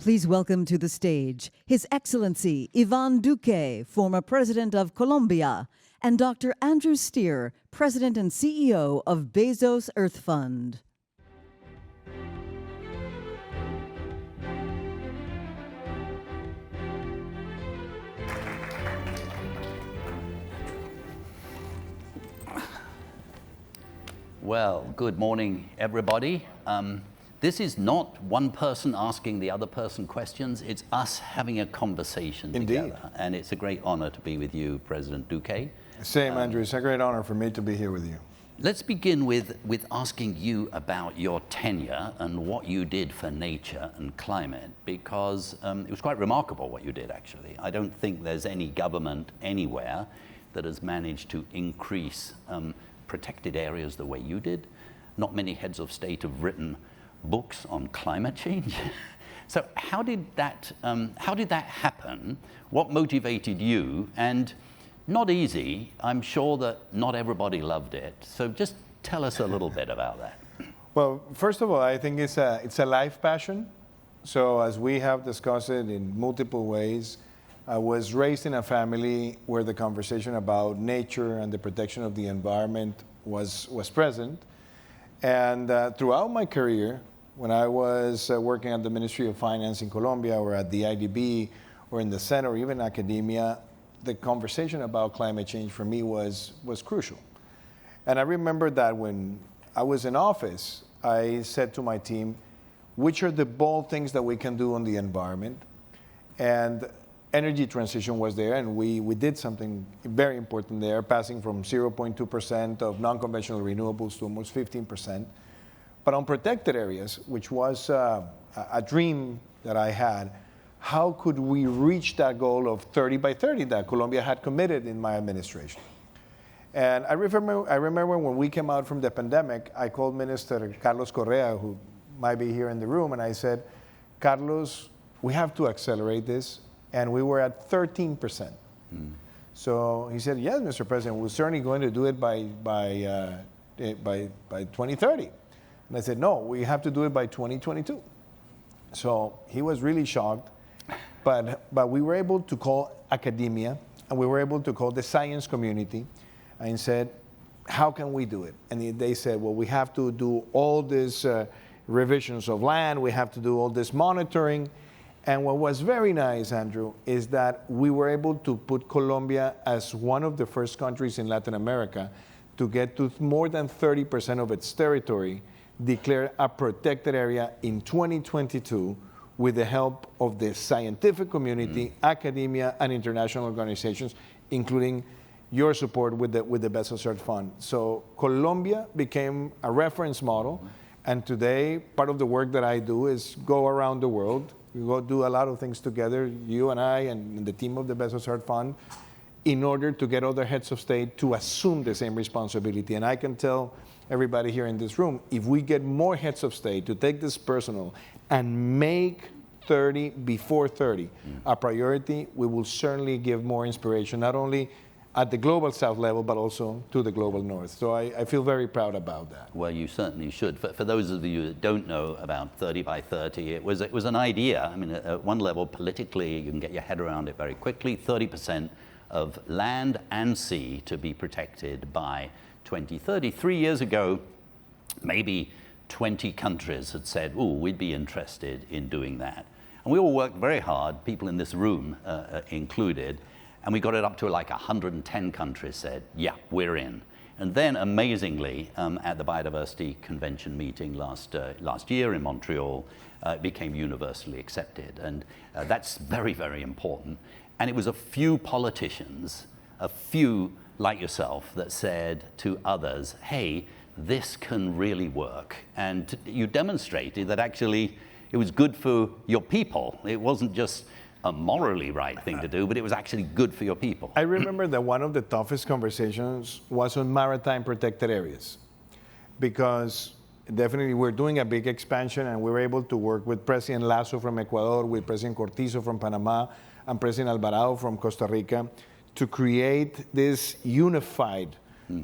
Please welcome to the stage His Excellency Iván Duque, former President of Colombia, and Dr. Andrew Steer, President and CEO of Bezos Earth Fund. Well, good morning, everybody. This is not one person asking the other person questions. It's us having a conversation together. And it's a great honor to be with you, President Duque. Same, Andrew. It's a great honor for me to be here with you. Let's begin with asking you about your tenure and what you did for nature and climate, because it was quite remarkable what you did, actually. I don't think there's any government anywhere that has managed to increase protected areas the way you did. Not many heads of state have written books on climate change. So how did that happen? What motivated you? And not easy. I'm sure that not everybody loved it. So just tell us a little bit about that. Well, first of all, I think it's a life passion. So as we have discussed it in multiple ways, I was raised in a family where the conversation about nature and the protection of the environment was present. And throughout my career, when I was working at the Ministry of Finance in Colombia or at the IDB or in the Senate or even academia, the conversation about climate change for me was crucial. And I remember that when I was in office, I said to my team, which are the bold things that we can do on the environment? And energy transition was there, and we did something very important there, passing from 0.2% of non-conventional renewables to almost 15%. But on protected areas, which was a dream that I had, how could we reach that goal of 30 by 30 that Colombia had committed in my administration? And I remember when we came out from the pandemic, I called Minister Carlos Correa, who might be here in the room, and I said, Carlos, we have to accelerate this. And we were at 13%. So he said, yes, Mr. President, we're certainly going to do it by 2030. And I said, no, we have to do it by 2022. So he was really shocked. But we were able to call academia, and we were able to call the science community and said, how can we do it? And they said, well, we have to do all these revisions of land. We have to do all this monitoring. And what was very nice, Andrew, is that we were able to put Colombia as one of the first countries in Latin America to get to more than 30% of its territory declared a protected area in 2022 with the help of the scientific community, academia, and international organizations, including your support with the Bezos Earth Fund. So Colombia became a reference model, and today part of the work that I do is go around the world. We go do a lot of things together, you and I and the team of the Bezos Earth Fund, in order to get other heads of state to assume the same responsibility. And I can tell everybody here in this room, if we get more heads of state to take this personal and make 30 before 30 a priority, we will certainly give more inspiration, not only at the global south level, but also to the global north. So I feel very proud about that. Well, you certainly should. For those of you that don't know about 30 by 30, it was an idea. I mean, at one level, politically, you can get your head around it very quickly. 30% of land and sea to be protected by 2030. 3 years ago, maybe 20 countries had said, oh, we'd be interested in doing that. And we all worked very hard, people in this room included, and we got it up to like 110 countries said, yeah, we're in. And then amazingly, at the Biodiversity Convention meeting last year in Montreal, it became universally accepted. And that's very, very important. And it was a few politicians, a few like yourself, that said to others, hey, this can really work. And you demonstrated that actually it was good for your people. It wasn't just a morally right thing to do, but it was actually good for your people. I remember that one of the toughest conversations was on maritime protected areas, because definitely we're doing a big expansion, and we were able to work with President Lasso from Ecuador, with President Cortizo from Panama, and President Alvarado from Costa Rica to create this unified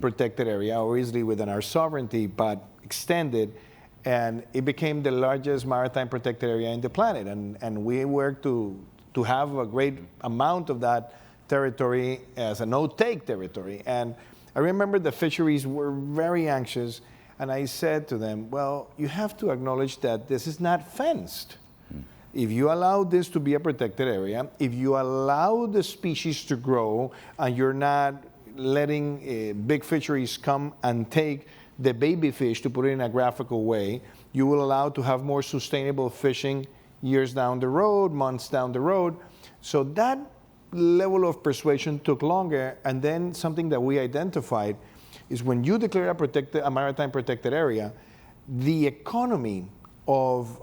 protected area, obviously within our sovereignty, but extended. And it became the largest maritime protected area in the planet. And we worked to have a great amount of that territory as a no-take territory. And I remember the fisheries were very anxious, and I said to them, well, you have to acknowledge that this is not fenced. If you allow this to be a protected area, if you allow the species to grow, and you're not letting big fisheries come and take the baby fish, to put it in a graphical way, you will allow to have more sustainable fishing years down the road, months down the road. So that level of persuasion took longer, and then something that we identified is when you declare a maritime protected area, the economy of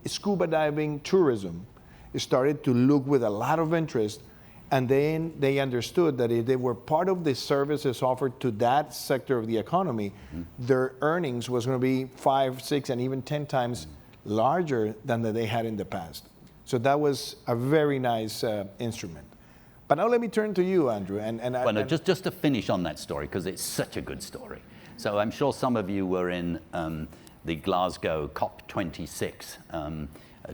scuba diving tourism started to look with a lot of interest, and then they understood that if they were part of the services offered to that sector of the economy, their earnings was going to be 5, 6, and even 10 times larger than that they had in the past. So that was a very nice instrument. But now let me turn to you, Andrew. Just to finish on that story, because it's such a good story. So I'm sure some of you were in the Glasgow COP26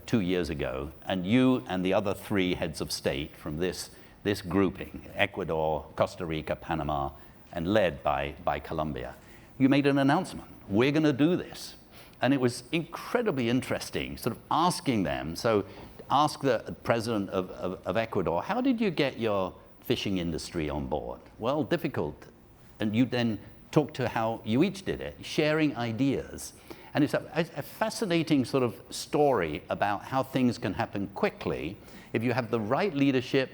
2 years ago, and you and the other 3 heads of state from this grouping, Ecuador, Costa Rica, Panama, and led by Colombia, you made an announcement. We're going to do this. And it was incredibly interesting, sort of asking them, so ask the president of Ecuador, how did you get your fishing industry on board? Well, difficult. And you then talk to how you each did it, sharing ideas. And it's a fascinating sort of story about how things can happen quickly if you have the right leadership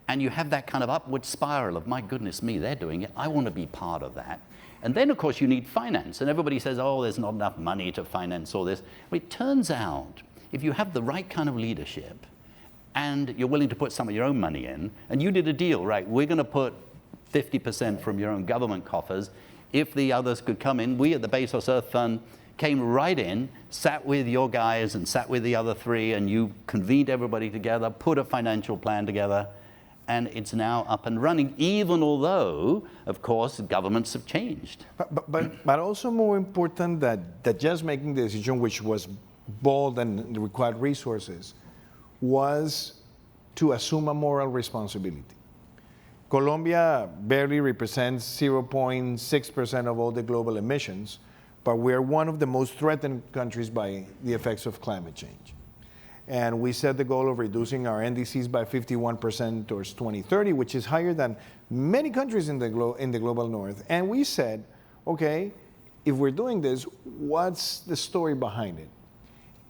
and you have that kind of upward spiral of, my goodness me, they're doing it, I want to be part of that. And then, of course, you need finance. And everybody says, oh, there's not enough money to finance all this. Well, it turns out, if you have the right kind of leadership and you're willing to put some of your own money in, and you did a deal, right, we're going to put 50% from your own government coffers. If the others could come in, we at the Bezos Earth Fund came right in, sat with your guys and sat with the other 3, and you convened everybody together, put a financial plan together, and it's now up and running, even although, of course, governments have changed. But also more important that just making the decision, which was bold and required resources, was to assume a moral responsibility. Colombia barely represents 0.6% of all the global emissions, but we're one of the most threatened countries by the effects of climate change. And we set the goal of reducing our NDCs by 51% towards 2030, which is higher than many countries in the global north. And we said, okay, if we're doing this, what's the story behind it?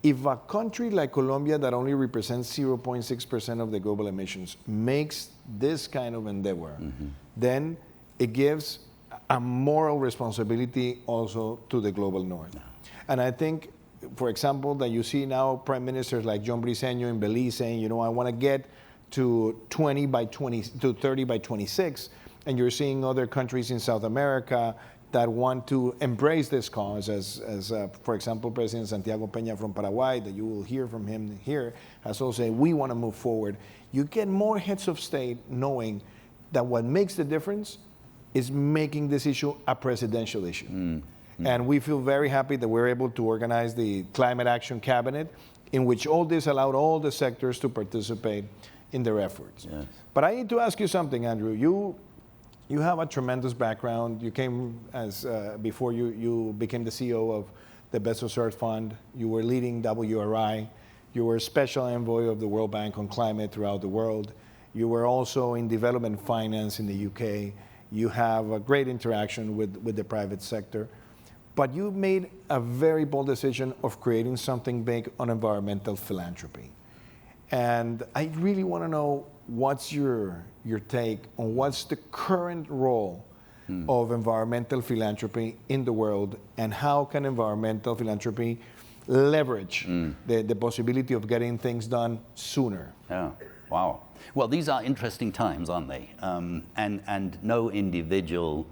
If a country like Colombia that only represents 0.6% of the global emissions makes this kind of endeavor, then it gives a moral responsibility also to the global north. And I think, for example, that you see now prime ministers like John Briceño in Belize saying, you know, I want to get to 30 by 26, and you're seeing other countries in South America that want to embrace this cause, as for example, President Santiago Peña from Paraguay, that you will hear from him here, has also said, we want to move forward. You get more heads of state knowing that what makes the difference is making this issue a presidential issue. And we feel very happy that we're able to organize the Climate Action Cabinet, in which all this allowed all the sectors to participate in their efforts. Yes. But I need to ask you something, Andrew. You have a tremendous background. You came as, before you became the CEO of the Bezos Earth Fund. You were leading WRI. You were special envoy of the World Bank on climate throughout the world. You were also in development finance in the UK. You have a great interaction with the private sector. But you made a very bold decision of creating something big on environmental philanthropy. And I really want to know what's your take on what's the current role of environmental philanthropy in the world, and how can environmental philanthropy leverage the possibility of getting things done sooner? Yeah, wow. Well, these are interesting times, aren't they? And no individual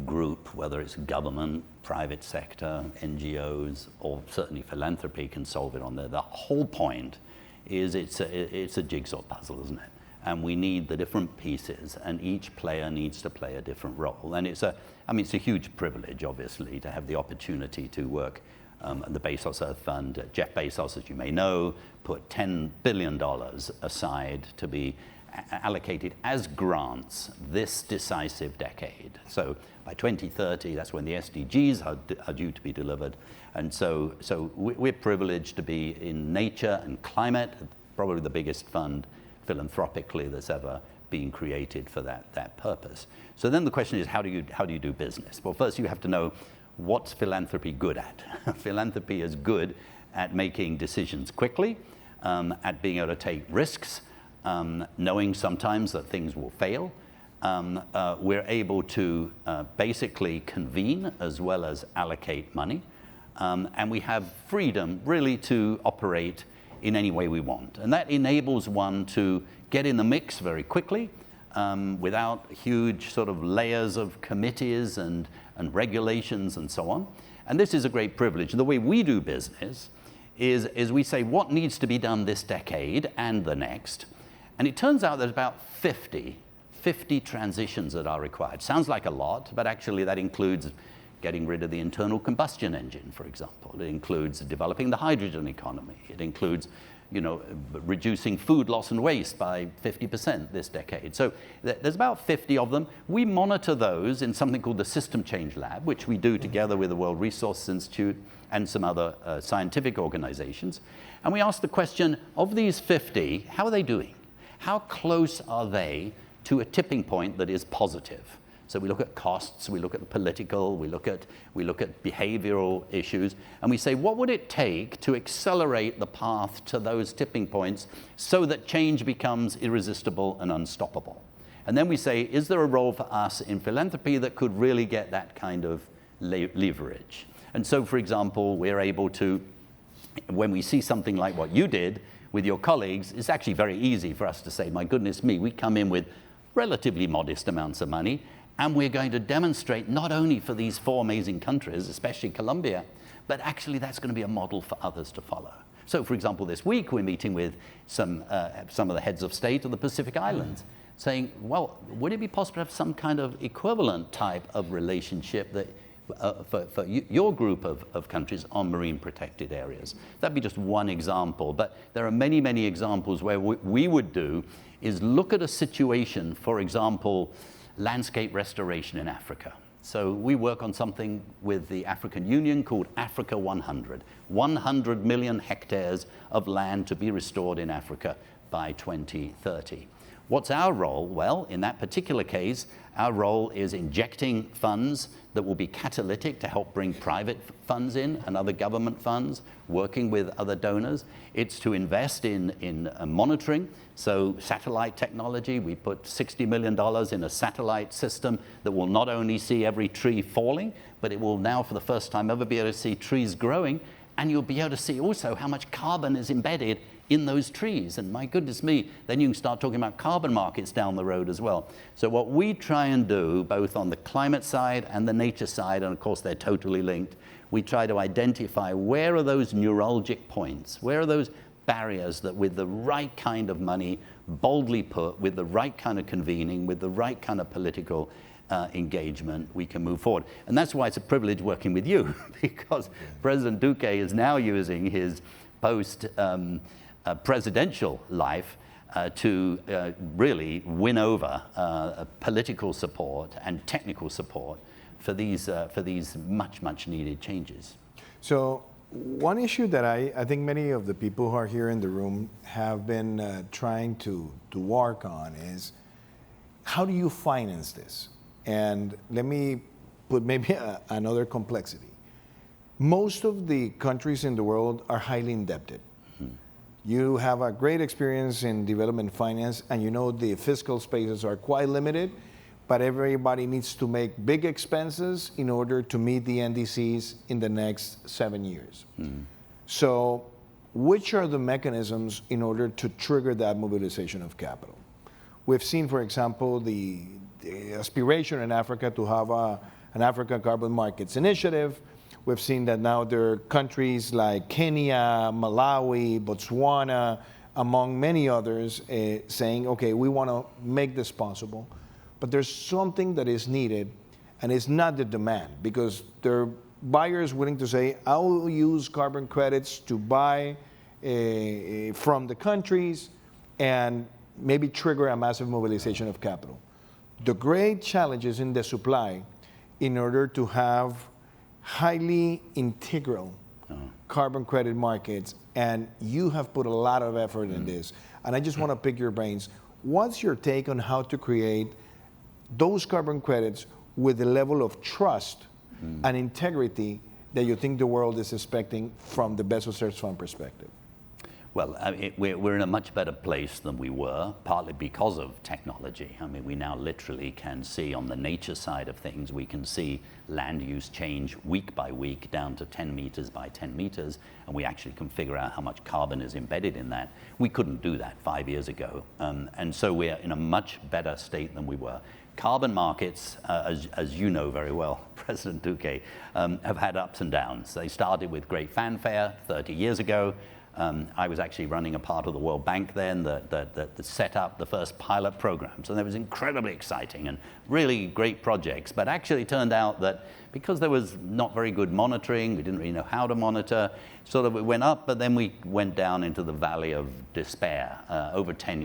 group, whether it's government, private sector, NGOs, or certainly philanthropy, can solve it on there. The whole point is it's a jigsaw puzzle, isn't it? And we need the different pieces, and each player needs to play a different role. And it's a huge privilege, obviously, to have the opportunity to work And the Bezos Earth Fund, Jeff Bezos, as you may know, put $10 billion aside to be allocated as grants this decisive decade. So by 2030, that's when the SDGs are due to be delivered. And so we're privileged to be in nature and climate, probably the biggest fund philanthropically that's ever been created for that purpose. So then the question is, how do you do business? Well, first you have to know, what's philanthropy good at? Philanthropy is good at making decisions quickly, at being able to take risks, knowing sometimes that things will fail. We're able to basically convene as well as allocate money. And we have freedom really to operate in any way we want. And that enables one to get in the mix very quickly without huge sort of layers of committees and regulations and so on. And this is a great privilege. The way we do business is we say what needs to be done this decade and the next. And it turns out there's about 50 transitions that are required. Sounds like a lot, but actually that includes getting rid of the internal combustion engine, for example. It includes developing the hydrogen economy. It includes, reducing food loss and waste by 50% this decade. So there's about 50 of them. We monitor those in something called the System Change Lab, which we do together with the World Resources Institute and some other scientific organizations. And we ask the question, of these 50, how are they doing? How close are they to a tipping point that is positive? So we look at costs, we look at the political, we look at behavioral issues, and we say, what would it take to accelerate the path to those tipping points so that change becomes irresistible and unstoppable? And then we say, is there a role for us in philanthropy that could really get that kind of leverage? And so, for example, we're able to, when we see something like what you did with your colleagues, it's actually very easy for us to say, my goodness me, we come in with relatively modest amounts of money, and we're going to demonstrate not only for these 4 amazing countries, especially Colombia, but actually that's going to be a model for others to follow. So, for example, this week we're meeting with some of the heads of state of the Pacific Islands, saying, well, would it be possible to have some kind of equivalent type of relationship that for your group of countries on marine protected areas? That'd be just one example, but there are many, many examples where we would do is look at a situation, for example, landscape restoration in Africa. So we work on something with the African Union called Africa 100. 100 million hectares of land to be restored in Africa by 2030. What's our role? Well, in that particular case, our role is injecting funds that will be catalytic to help bring private funds in and other government funds, working with other donors. It's to invest in monitoring, so satellite technology. We put $60 million in a satellite system that will not only see every tree falling, but it will now for the first time ever be able to see trees growing, and you'll be able to see also how much carbon is embedded in those trees. And my goodness me, then you can start talking about carbon markets down the road as well. So what we try and do, both on the climate side and the nature side, and of course they're totally linked, we try to identify where are those neuralgic points, where are those barriers that with the right kind of money, boldly put, with the right kind of convening, with the right kind of political engagement, we can move forward. And that's why it's a privilege working with you, because President Duque is now using his post-presidential life to really win over political support and technical support for these much, much needed changes. So one issue that I think many of the people who are here in the room have been trying to work on is, how do you finance this? And let me put maybe another complexity. Most of the countries in the world are highly indebted. You have a great experience in development finance, and you know the fiscal spaces are quite limited, but everybody needs to make big expenses in order to meet the NDCs in the next 7 years. So which are the mechanisms in order to trigger that mobilization of capital? We've seen, for example, the aspiration in Africa to have an African Carbon Markets Initiative. We've seen that now there are countries like Kenya, Malawi, Botswana, among many others, saying, okay, we want to make this possible. But there's something that is needed, and it's not the demand, because there are buyers willing to say, I will use carbon credits to buy from the countries and maybe trigger a massive mobilization of capital. The great challenge is in the supply in order to have highly integral carbon credit markets, and you have put a lot of effort in this. And I just want to pick your brains. What's your take on how to create those carbon credits with the level of trust and integrity that you think the world is expecting from the Bezos Search Fund perspective? Well, I mean, we're in a much better place than we were, partly because of technology. I mean, we now literally can see on the nature side of things, we can see land use change week by week down to 10 meters by 10 meters, and we actually can figure out how much carbon is embedded in that. We couldn't do that 5 years ago, and so we're in a much better state than we were. Carbon markets, as you know very well, President Duque, have had ups and downs. They started with great fanfare 30 years ago. I was actually running a part of the World Bank then that set up the first pilot programs. And that was incredibly exciting and really great projects. But actually it turned out that because there was not very good monitoring, we didn't really know how to monitor, sort of it went up, but then we went down into the valley of despair.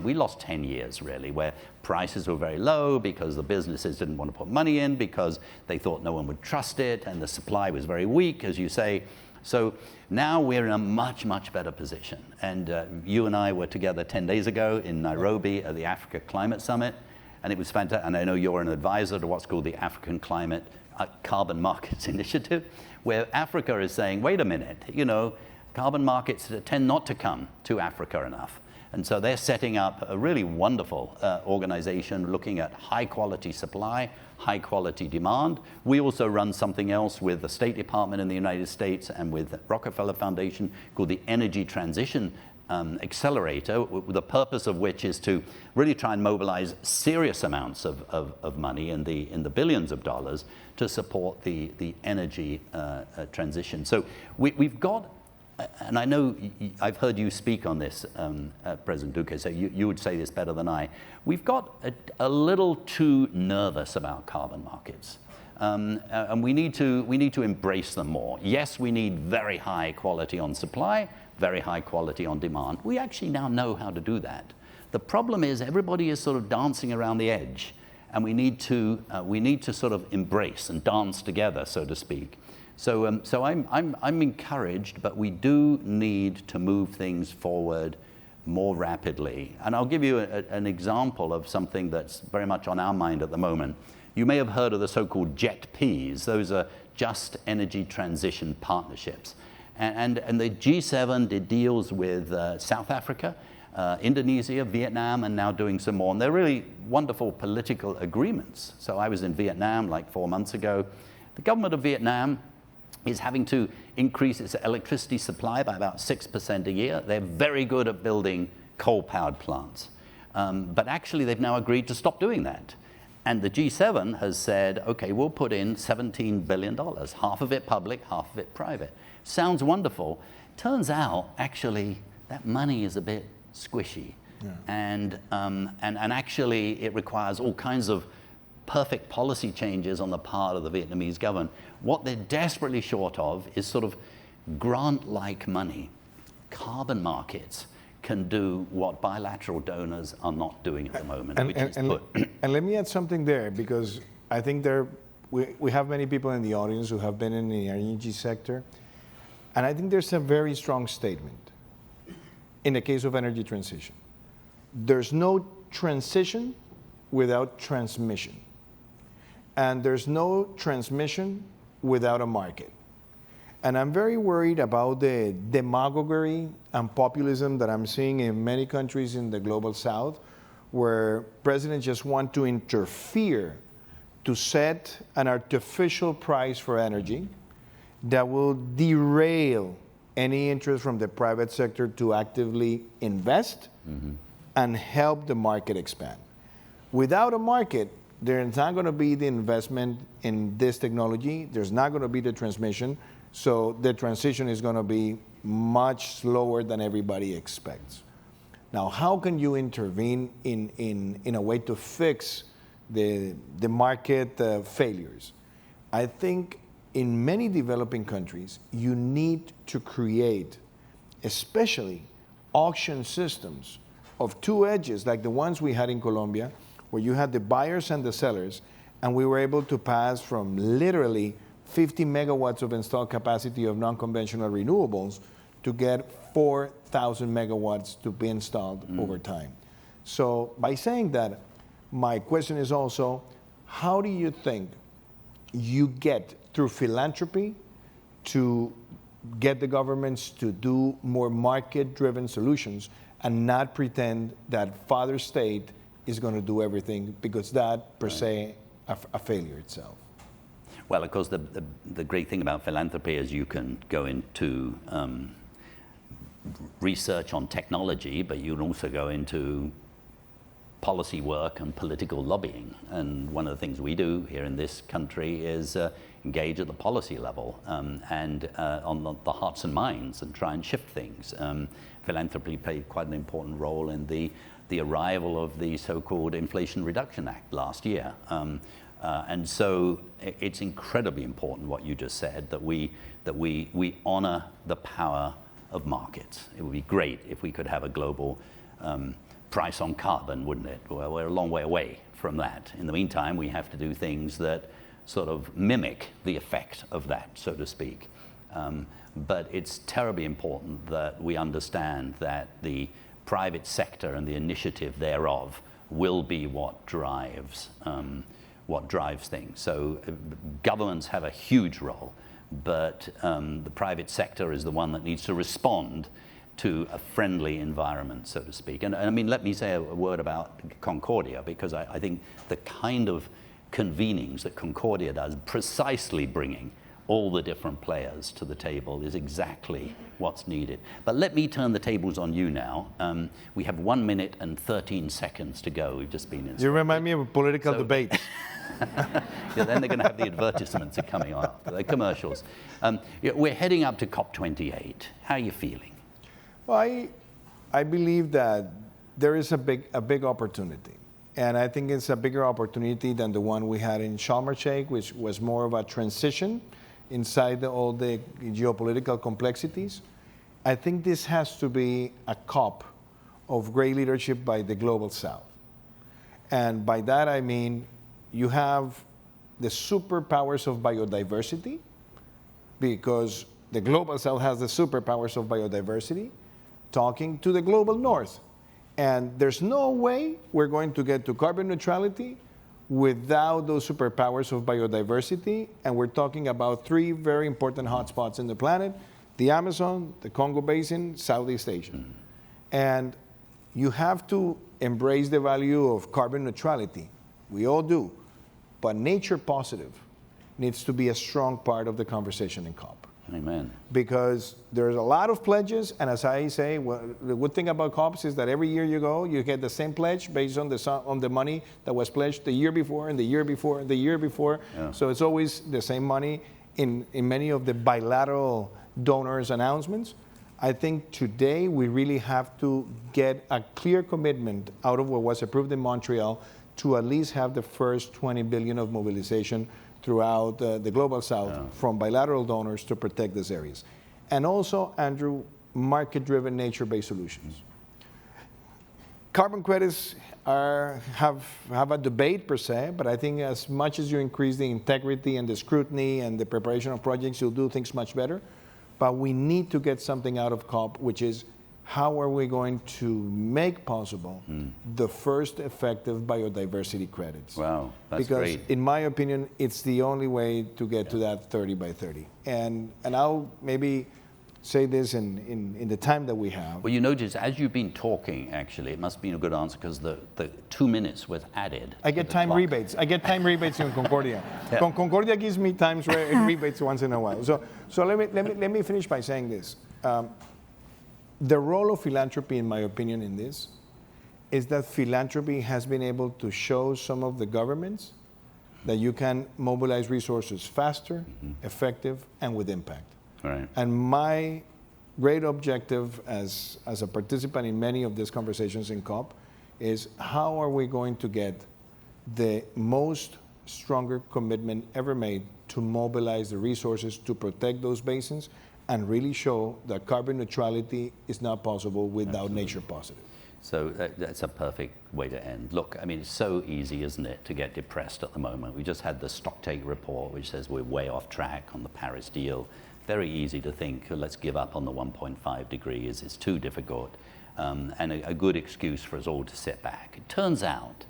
We lost 10 years really, where prices were very low because the businesses didn't want to put money in because they thought no one would trust it, and the supply was very weak, as you say. So now we're in a much, much better position. And you and I were together 10 days ago in Nairobi at the Africa Climate Summit, and it was fantastic. And I know you're an advisor to what's called the African Climate Carbon Markets Initiative, where Africa is saying, wait a minute, you know, carbon markets tend not to come to Africa enough. And so they're setting up a really wonderful organization looking at high quality supply, high quality demand. We also run something else with the State Department in the United States and with the Rockefeller Foundation called the Energy Transition Accelerator, the purpose of which is to really try and mobilize serious amounts of money in the billions of dollars to support the energy transition. So we've got, and I know I've heard you speak on this, President Duque, so you would say this better than I. We've got a little too nervous about carbon markets. And we need to embrace them more. Yes, we need very high quality on supply, very high quality on demand. We actually now know how to do that. The problem is everybody is sort of dancing around the edge, and we need to sort of embrace and dance together, so to speak. So I'm encouraged, but we do need to move things forward more rapidly. And I'll give you an example of something that's very much on our mind at the moment. You may have heard of the so-called JETPs. Those are Just Energy Transition Partnerships. And the G7 did deals with South Africa, Indonesia, Vietnam, and now doing some more. And they're really wonderful political agreements. So I was in Vietnam like 4 months ago. The government of Vietnam is having to increase its electricity supply by about 6% a year. They're very good at building coal-powered plants. But actually, they've now agreed to stop doing that. And the G7 has said, okay, we'll put in $17 billion, half of it public, half of it private. Sounds wonderful. Turns out, actually, that money is a bit squishy. Yeah. And actually, it requires all kinds of perfect policy changes on the part of the Vietnamese government. What they're desperately short of is sort of grant-like money. Carbon markets can do what bilateral donors are not doing at the moment. And let me add something there, because I think we have many people in the audience who have been in the energy sector, and I think there's a very strong statement in the case of energy transition. There's no transition without transmission. And there's no transmission without a market. And I'm very worried about the demagoguery and populism that I'm seeing in many countries in the global south, where presidents just want to interfere to set an artificial price for energy that will derail any interest from the private sector to actively invest and help the market expand. Without a market, there's not going to be the investment in this technology. There's not going to be the transmission. So the transition is going to be much slower than everybody expects. Now, how can you intervene in a way to fix the market failures? I think in many developing countries, you need to create, especially auction systems of two edges, like the ones we had in Colombia, where you had the buyers and the sellers, and we were able to pass from literally 50 megawatts of installed capacity of non-conventional renewables to get 4,000 megawatts to be installed over time. So by saying that, my question is also, how do you think you get through philanthropy to get the governments to do more market-driven solutions and not pretend that father state is going to do everything, because that per se a failure itself? Well, of course, the great thing about philanthropy is you can go into research on technology, but you can also go into policy work and political lobbying. And one of the things we do here in this country is engage at the policy level and on the hearts and minds, and try and shift things. Philanthropy played quite an important role in the arrival of the so-called Inflation Reduction Act last year. And so it's incredibly important what you just said, that we honor the power of markets. It would be great if we could have a global price on carbon, wouldn't it? Well, we're a long way away from that. In the meantime, we have to do things that sort of mimic the effect of that, so to speak. But it's terribly important that we understand that the private sector and the initiative thereof will be what drives things. So governments have a huge role, but the private sector is the one that needs to respond to a friendly environment, so to speak. And I mean, let me say a word about Concordia, because I think the kind of convenings that Concordia does, precisely bringing all the different players to the table, is exactly what's needed. But let me turn the tables on you now. We have 1 minute and 13 seconds to go. We've just been in. You remind me of a political debate. Yeah, then they're going to have the advertisements are coming on after, the commercials. We're heading up to COP28. How are you feeling? Well, I believe that there is a big opportunity. And I think it's a bigger opportunity than the one we had in Sharm el-Sheikh, which was more of a transition inside all the geopolitical complexities. I think this has to be a COP of great leadership by the Global South. And by that I mean you have the superpowers of biodiversity, because the Global South has the superpowers of biodiversity, talking to the Global North. And there's no way we're going to get to carbon neutrality without those superpowers of biodiversity. And we're talking about 3 very important hotspots in the planet: the Amazon, the Congo Basin, Southeast Asia. And you have to embrace the value of carbon neutrality. We all do. But nature positive needs to be a strong part of the conversation in COP. Amen. Because there's a lot of pledges, and as I say, well, the good thing about COPs is that every year you go, you get the same pledge based on the money that was pledged the year before, and the year before, and the year before. Yeah. So it's always the same money in many of the bilateral donors' announcements. I think today we really have to get a clear commitment out of what was approved in Montreal to at least have the first 20 billion of mobilization throughout the Global South, from bilateral donors to protect these areas. And also, Andrew, market-driven, nature-based solutions. Carbon credits have a debate per se, but I think as much as you increase the integrity and the scrutiny and the preparation of projects, you'll do things much better. But we need to get something out of COP, which is, how are we going to make possible the first effective biodiversity credits? Wow, that's great. Because in my opinion, it's the only way to get to that 30 by 30. And I'll maybe say this in the time that we have. Well, you notice as you've been talking, actually, it must have been a good answer, because the 2 minutes was added. I get time rebates. I get time rebates in Concordia. Yeah. Concordia gives me times rebates once in a while. So let me finish by saying this. The role of philanthropy, in my opinion, in this, is that philanthropy has been able to show some of the governments that you can mobilize resources faster, effective, and with impact. Right. And my great objective as a participant in many of these conversations in COP is, how are we going to get the most stronger commitment ever made to mobilize the resources to protect those basins and really show that carbon neutrality is not possible without nature positive. So that's a perfect way to end. Look, I mean, it's so easy, isn't it, to get depressed at the moment. We just had the Stocktake report, which says we're way off track on the Paris deal. Very easy to think, let's give up on the 1.5 degrees. It's too difficult. And a good excuse for us all to sit back. It turns out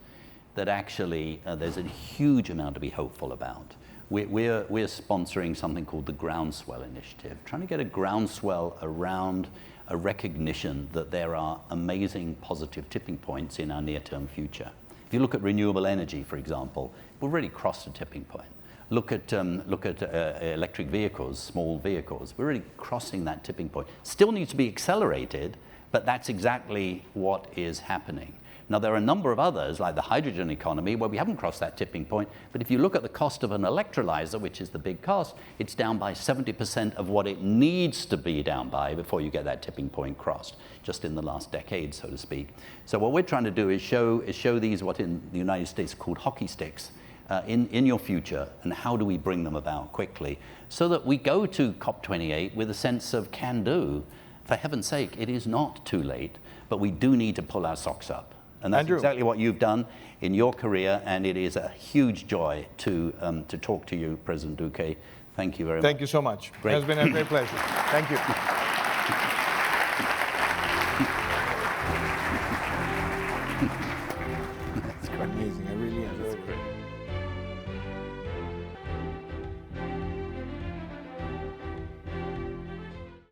that actually there's a huge amount to be hopeful about. We're sponsoring something called the Groundswell Initiative, trying to get a groundswell around a recognition that there are amazing positive tipping points in our near-term future. If you look at renewable energy, for example, we've already crossed a tipping point. Look at electric vehicles, small vehicles. We're really crossing that tipping point. Still needs to be accelerated, but that's exactly what is happening. Now, there are a number of others, like the hydrogen economy, where we haven't crossed that tipping point. But if you look at the cost of an electrolyzer, which is the big cost, it's down by 70% of what it needs to be down by before you get that tipping point crossed, just in the last decade, so to speak. So what we're trying to do is show these, what in the United States are called hockey sticks, in your future, and how do we bring them about quickly, so that we go to COP28 with a sense of can do. For heaven's sake, it is not too late, but we do need to pull our socks up. And that's Andrew, exactly what you've done in your career, and it is a huge joy to talk to you, President Duque. Thank you very much. Thank you so much. Great. It has been a great pleasure. Thank you. That's great. Amazing. I really